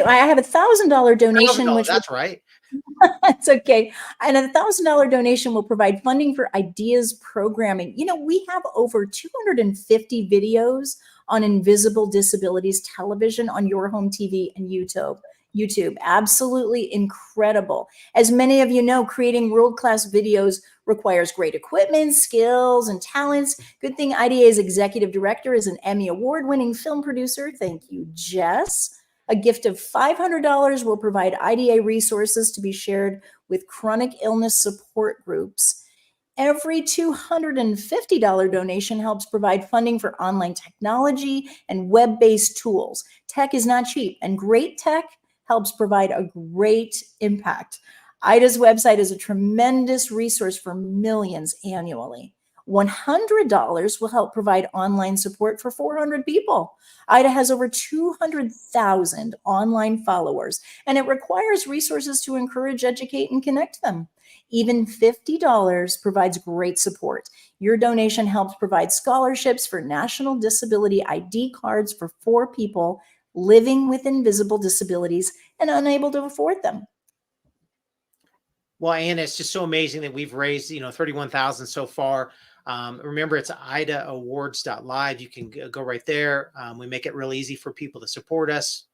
I have a $1,000 donation. Which that's right. That's okay. And a $1,000 donation will provide funding for ideas programming. We have over 250 videos on Invisible Disabilities television on Your Home TV and YouTube. Absolutely incredible. As many of you know, creating world-class videos requires great equipment, skills, and talents. Good thing IDA's executive director is an Emmy award-winning film producer. Thank you, Jess. A gift of $500 will provide IDA resources to be shared with chronic illness support groups. Every $250 donation helps provide funding for online technology and web-based tools. Tech is not cheap, and great tech helps provide a great impact. IDA's website is a tremendous resource for millions annually. $100 will help provide online support for 400 people. IDA has over 200,000 online followers, and it requires resources to encourage, educate, and connect them. Even $50 provides great support. Your donation helps provide scholarships for National Disability ID cards for 4 people living with invisible disabilities and unable to afford them. Well, Anna, it's just so amazing that we've raised, $31,000 so far. Remember, it's idaawards.live. You can go right there. We make it real easy for people to support us.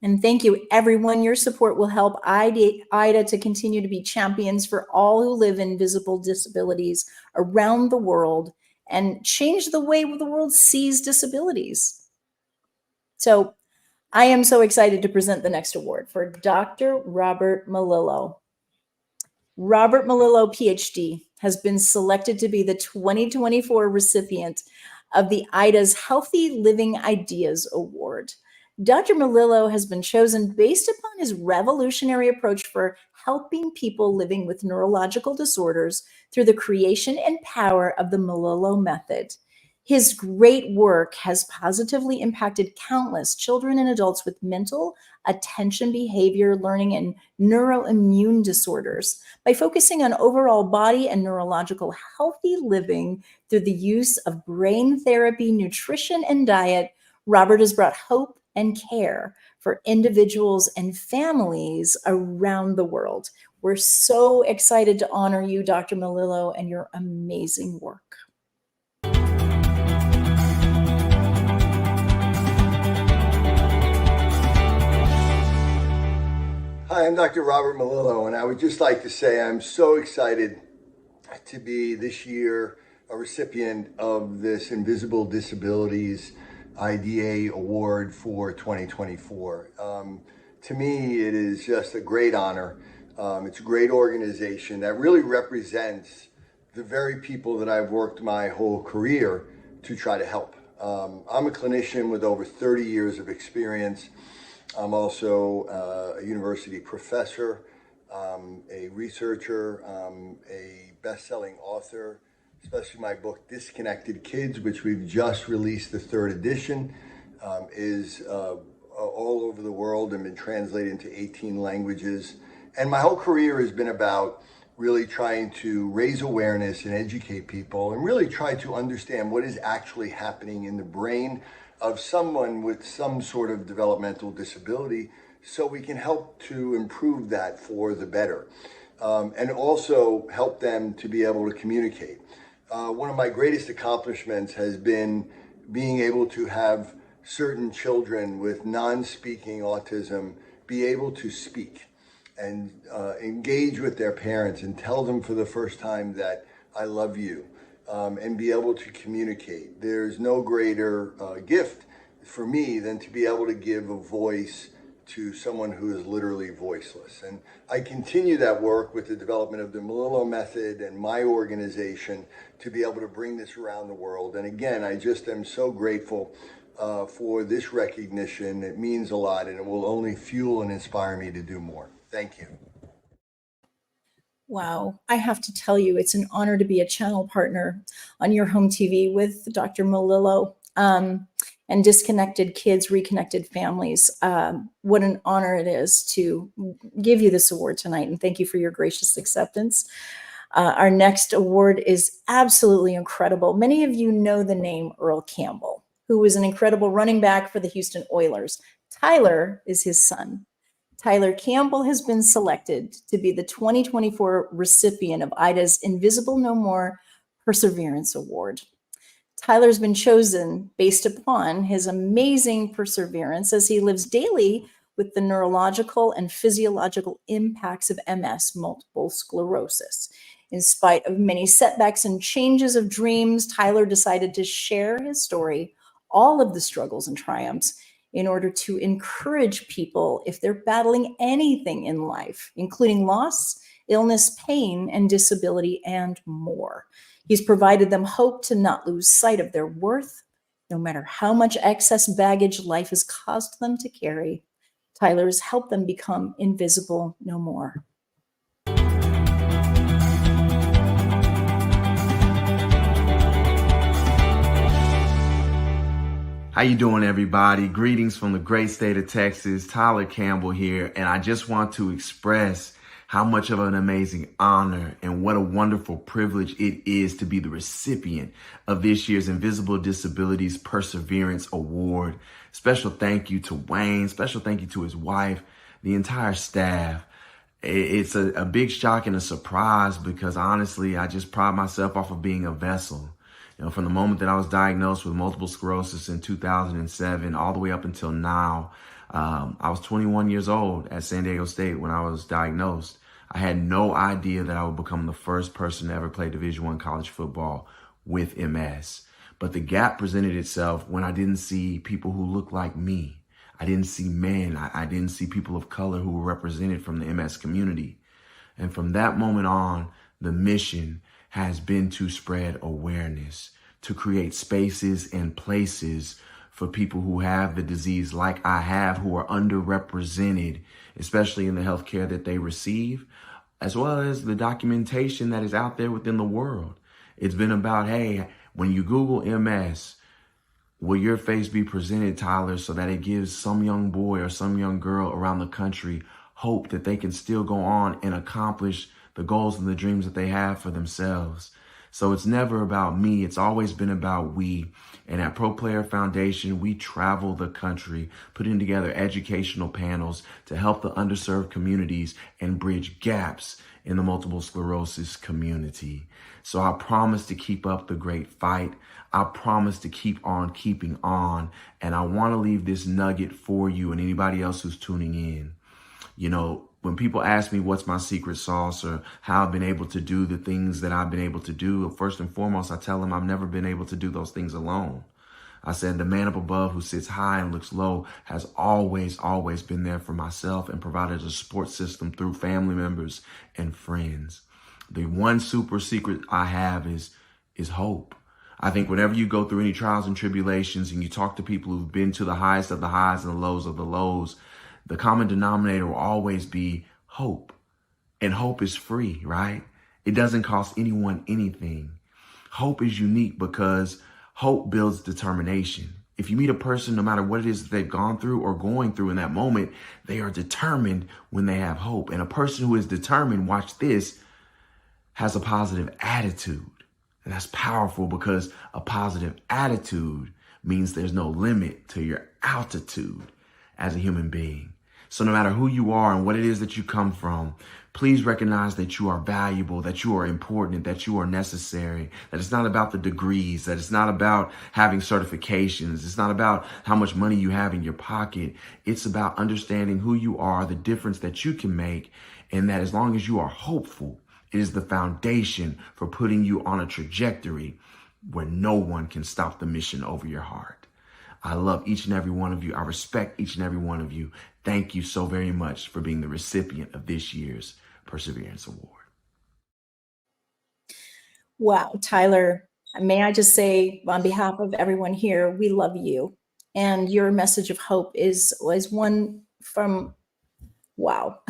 And thank you, everyone. Your support will help IDA to continue to be champions for all who live in visible disabilities around the world and change the way the world sees disabilities. So I am so excited to present the next award for Dr. Robert Melillo. Robert Melillo, PhD, has been selected to be the 2024 recipient of the IDA's Healthy Living Ideas Award. Dr. Melillo has been chosen based upon his revolutionary approach for helping people living with neurological disorders through the creation and power of the Melillo method. His great work has positively impacted countless children and adults with mental, attention, behavior, learning, and neuroimmune disorders by focusing on overall body and neurological healthy living through the use of brain therapy, nutrition, and diet. Robert has brought hope and care for individuals and families around the world. We're so excited to honor you, Dr. Melillo, and your amazing work. Hi, I'm Dr. Robert Melillo, and I would just like to say I'm so excited to be this year a recipient of this Invisible Disabilities IDA Award for 2024. To me, it is just a great honor. It's a great organization that really represents the very people that I've worked my whole career to try to help. I'm a clinician with over 30 years of experience. I'm also a university professor, a researcher, a best-selling author, especially my book, Disconnected Kids, which we've just released the 3rd edition, is all over the world and been translated into 18 languages. And my whole career has been about really trying to raise awareness and educate people and really try to understand what is actually happening in the brain of someone with some sort of developmental disability so we can help to improve that for the better, and also help them to be able to communicate. One of my greatest accomplishments has been being able to have certain children with non-speaking autism be able to speak and engage with their parents and tell them for the first time that I love you, and be able to communicate. There's no greater gift for me than to be able to give a voice to someone who is literally voiceless. And I continue that work with the development of the Melillo method and my organization to be able to bring this around the world. And again, I just am so grateful for this recognition. It means a lot, and it will only fuel and inspire me to do more. Thank you. Wow, I have to tell you, it's an honor to be a channel partner on your home TV with Dr. Melillo and Disconnected Kids, Reconnected Families. What an honor it is to give you this award tonight, and thank you for your gracious acceptance. Our next award is absolutely incredible. Many of you know the name Earl Campbell, who was an incredible running back for the Houston Oilers. Tyler is his son. Tyler Campbell has been selected to be the 2024 recipient of IDA's Invisible No More Perseverance Award. Tyler's been chosen based upon his amazing perseverance as he lives daily with the neurological and physiological impacts of MS, multiple sclerosis. In spite of many setbacks and changes of dreams, Tyler decided to share his story, all of the struggles and triumphs, in order to encourage people if they're battling anything in life, including loss, illness, pain, and disability, and more. He's provided them hope to not lose sight of their worth, no matter how much excess baggage life has caused them to carry. Tyler has helped them become invisible no more. How you doing, everybody? Greetings from the great state of Texas. Tyler Campbell here, and I just want to express how much of an amazing honor and what a wonderful privilege it is to be the recipient of this year's Invisible Disabilities Perseverance Award. Special thank you to Wayne, special thank you to his wife, the entire staff. It's a big shock and a surprise because honestly, I just pride myself off of being a vessel. You know, from the moment that I was diagnosed with multiple sclerosis in 2007 all the way up until now, I was 21 years old at San Diego State when I was diagnosed. I had no idea that I would become the first person to ever play Division I college football with MS. But the gap presented itself when I didn't see people who looked like me. I didn't see men. I didn't see people of color who were represented from the MS community. And from that moment on, the mission has been to spread awareness, to create spaces and places for people who have the disease like I have, who are underrepresented, especially in the healthcare that they receive, as well as the documentation that is out there within the world. It's been about, hey, when you Google MS, will your face be presented, Tyler, so that it gives some young boy or some young girl around the country hope that they can still go on and accomplish the goals and the dreams that they have for themselves. So it's never about me. It's always been about we. And at Pro Player Foundation, we travel the country, putting together educational panels to help the underserved communities and bridge gaps in the multiple sclerosis community. So I promise to keep up the great fight. I promise to keep on keeping on. And I want to leave this nugget for you and anybody else who's tuning in. You know, when people ask me what's my secret sauce or how I've been able to do the things that I've been able to do, first and foremost, I tell them I've never been able to do those things alone. I said the man up above who sits high and looks low has always been there for myself and provided a support system through family members and friends. The one super secret I have is hope. I think whenever you go through any trials and tribulations and you talk to people who've been to the highest of the highs and the lows of the lows, the common denominator will always be hope. And hope is free, right? It doesn't cost anyone anything. Hope is unique because hope builds determination. If you meet a person, no matter what it is that they've gone through or going through in that moment, they are determined when they have hope. And a person who is determined, watch this, has a positive attitude. And that's powerful because a positive attitude means there's no limit to your altitude as a human being. So no matter who you are and what it is that you come from, please recognize that you are valuable, that you are important, that you are necessary, that it's not about the degrees, that it's not about having certifications. It's not about how much money you have in your pocket. It's about understanding who you are, the difference that you can make, and that as long as you are hopeful, it is the foundation for putting you on a trajectory where no one can stop the mission over your heart. I love each and every one of you. I respect each and every one of you. Thank you so very much for being the recipient of this year's Perseverance Award. Wow, Tyler, may I just say on behalf of everyone here, we love you. And your message of hope is one from, wow,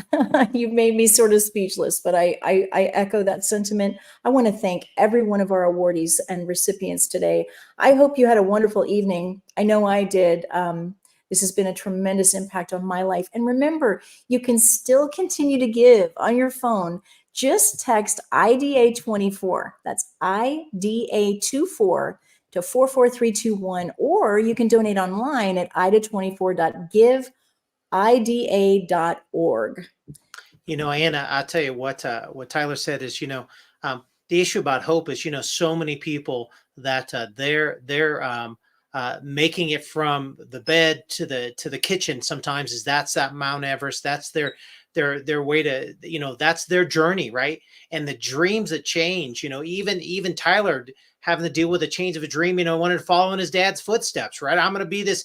you've made me sort of speechless, but I echo that sentiment. I want to thank every one of our awardees and recipients today. I hope you had a wonderful evening. I know I did. This has been a tremendous impact on my life. And remember, you can still continue to give on your phone. Just text IDA24. That's IDA24 to 44321, or you can donate online at ida24.giveida.org. You know, Anna, I'll tell you what Tyler said is, the issue about hope is, so many people that they're making it from the bed to the kitchen sometimes that's that Mount Everest. That's their way to, that's their journey, right? And the dreams that change, even Tyler having to deal with the change of a dream, wanted to follow in his dad's footsteps, right? I'm going to be this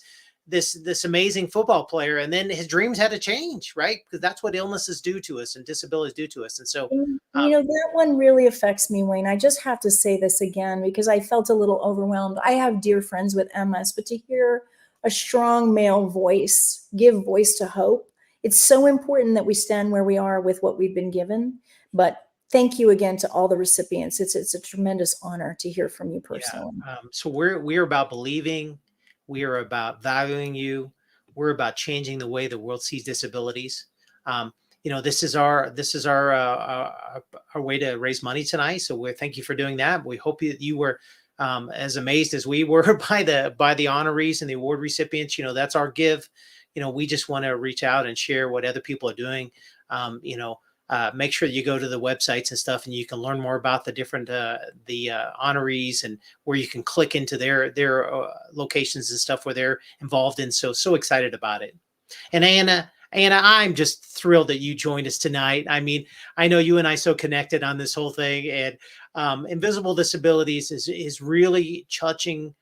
amazing football player. And then his dreams had to change, right? Because that's what illnesses do to us and disabilities do to us. And so, that one really affects me, Wayne. I just have to say this again, because I felt a little overwhelmed. I have dear friends with MS, but to hear a strong male voice give voice to hope, it's so important that we stand where we are with what we've been given. But thank you again to all the recipients. It's a tremendous honor to hear from you personally. Yeah. So we're about believing. We are about valuing you. We're about changing the way the world sees disabilities. This is our way to raise money tonight. So thank you for doing that. We hope that you were as amazed as we were by the honorees and the award recipients. That's our give. We just want to reach out and share what other people are doing. Make sure you go to the websites and stuff, and you can learn more about the different honorees and where you can click into their locations and stuff where they're involved in. So excited about it. And Anna, I'm just thrilled that you joined us tonight. I mean, I know you and I so connected on this whole thing, and Invisible Disabilities is really touching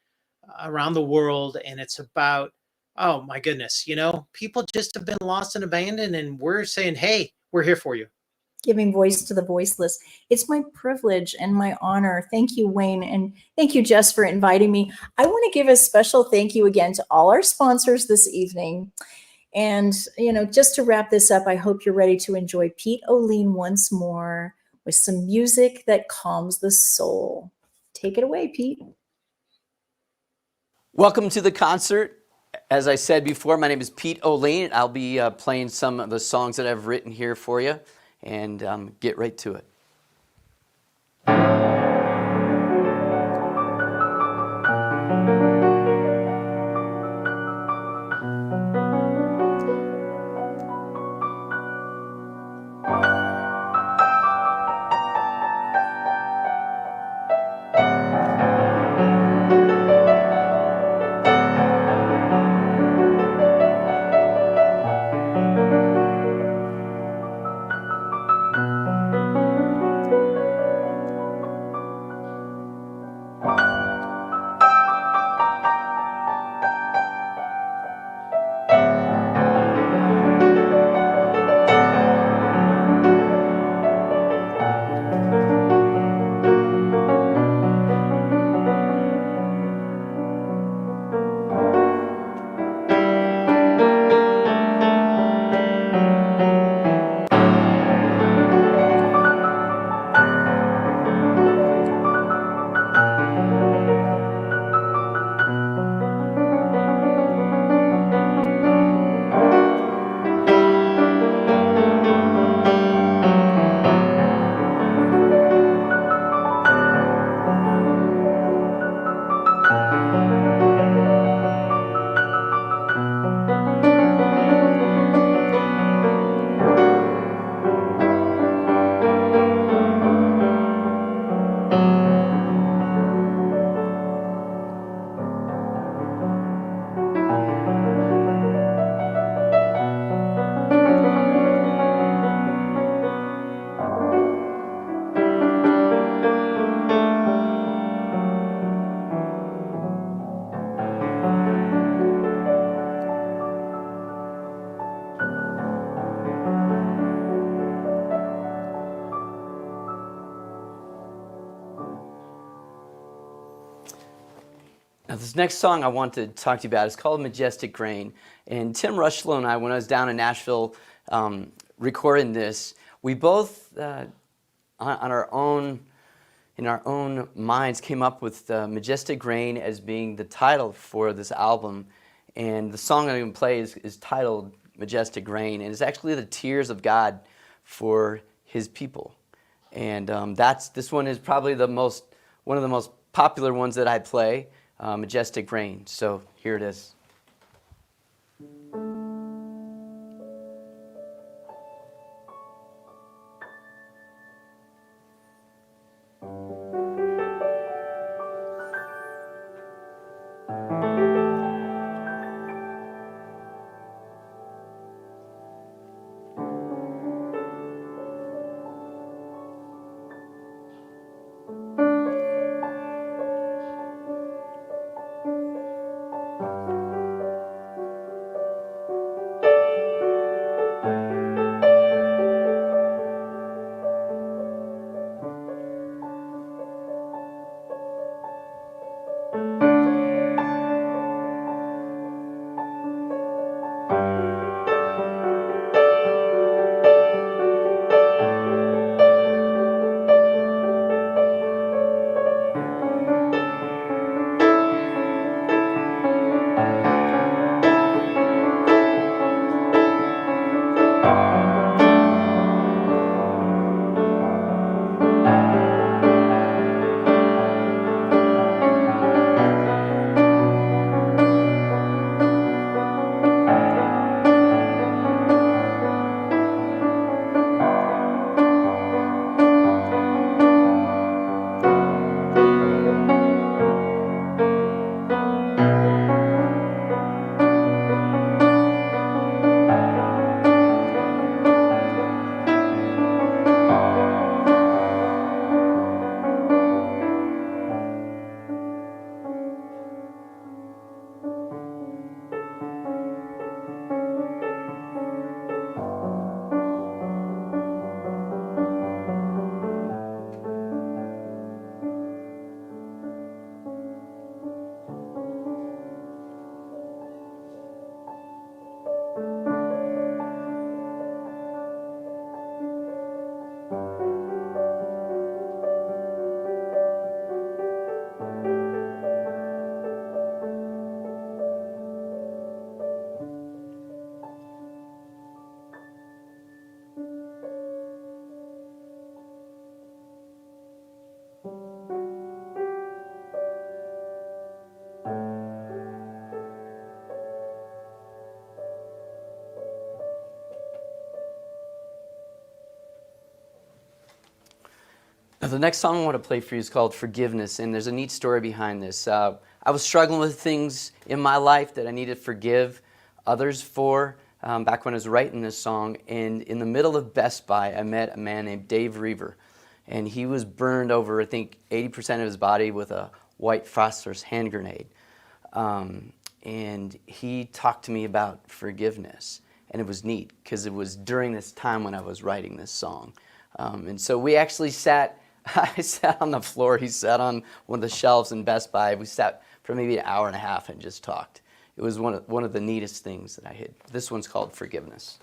around the world, and it's about, oh my goodness, people just have been lost and abandoned, and we're saying, hey, we're here for you. Giving voice to the voiceless. It's my privilege and my honor. Thank you, Wayne. And thank you, Jess, for inviting me. I want to give a special thank you again to all our sponsors this evening. And, just to wrap this up, I hope you're ready to enjoy Pete Ohlin once more with some music that calms the soul. Take it away, Pete. Welcome to the concert. As I said before, my name is Pete Ohlin. I'll be playing some of the songs that I've written here for you, and get right to it. Now, this next song I want to talk to you about is called Majestic Grain. And Tim Rushlow and I, when I was down in Nashville recording this, we both, in our own minds, came up with Majestic Grain as being the title for this album. And the song I'm going to play is titled Majestic Grain, and it's actually the tears of God for his people. And this one is probably one of the most popular ones that I play. Majestic Grain. So here it is. Now, the next song I want to play for you is called Forgiveness, and there's a neat story behind this. I was struggling with things in my life that I needed to forgive others for back when I was writing this song, and in the middle of Best Buy, I met a man named Dave Reaver, and he was burned over, I think, 80% of his body with a white phosphorus hand grenade. And he talked to me about forgiveness, and it was neat because it was during this time when I was writing this song. And so we actually I sat on the floor, he sat on one of the shelves in Best Buy. We sat for maybe an hour and a half and just talked. It was one of the neatest things that I did. This one's called Forgiveness.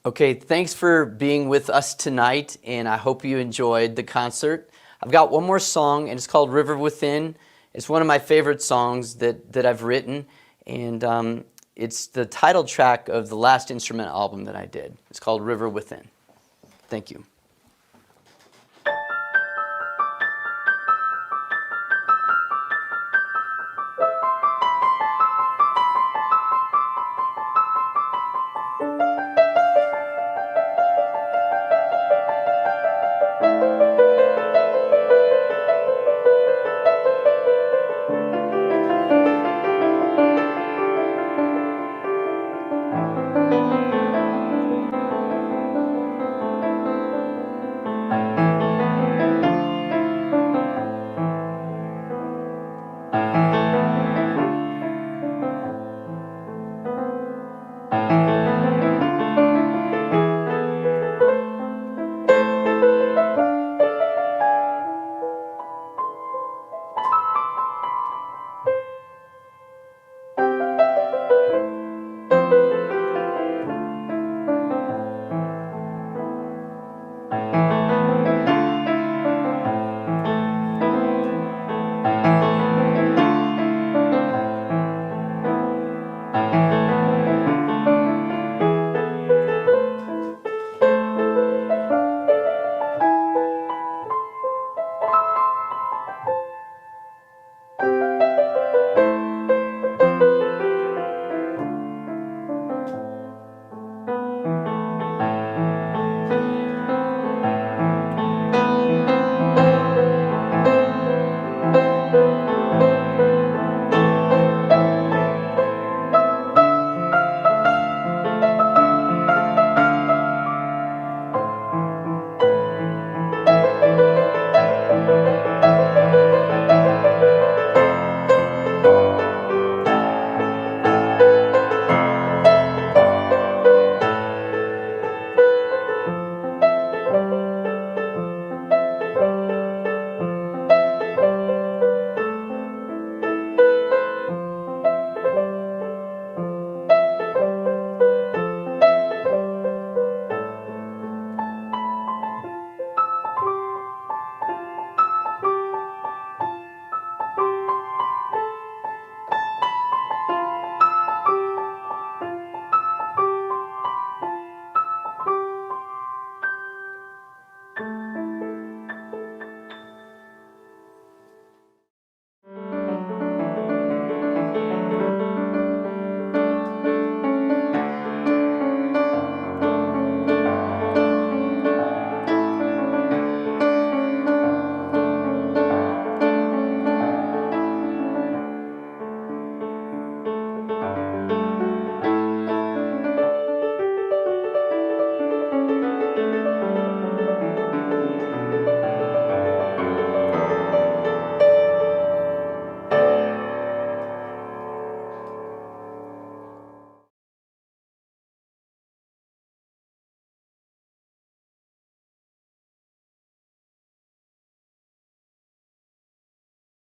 Okay, thanks for being with us tonight, and I hope you enjoyed the concert. I've got one more song, and it's called River Within. It's one of my favorite songs that I've written, and it's the title track of the last instrumental album that I did. It's called River Within. Thank you.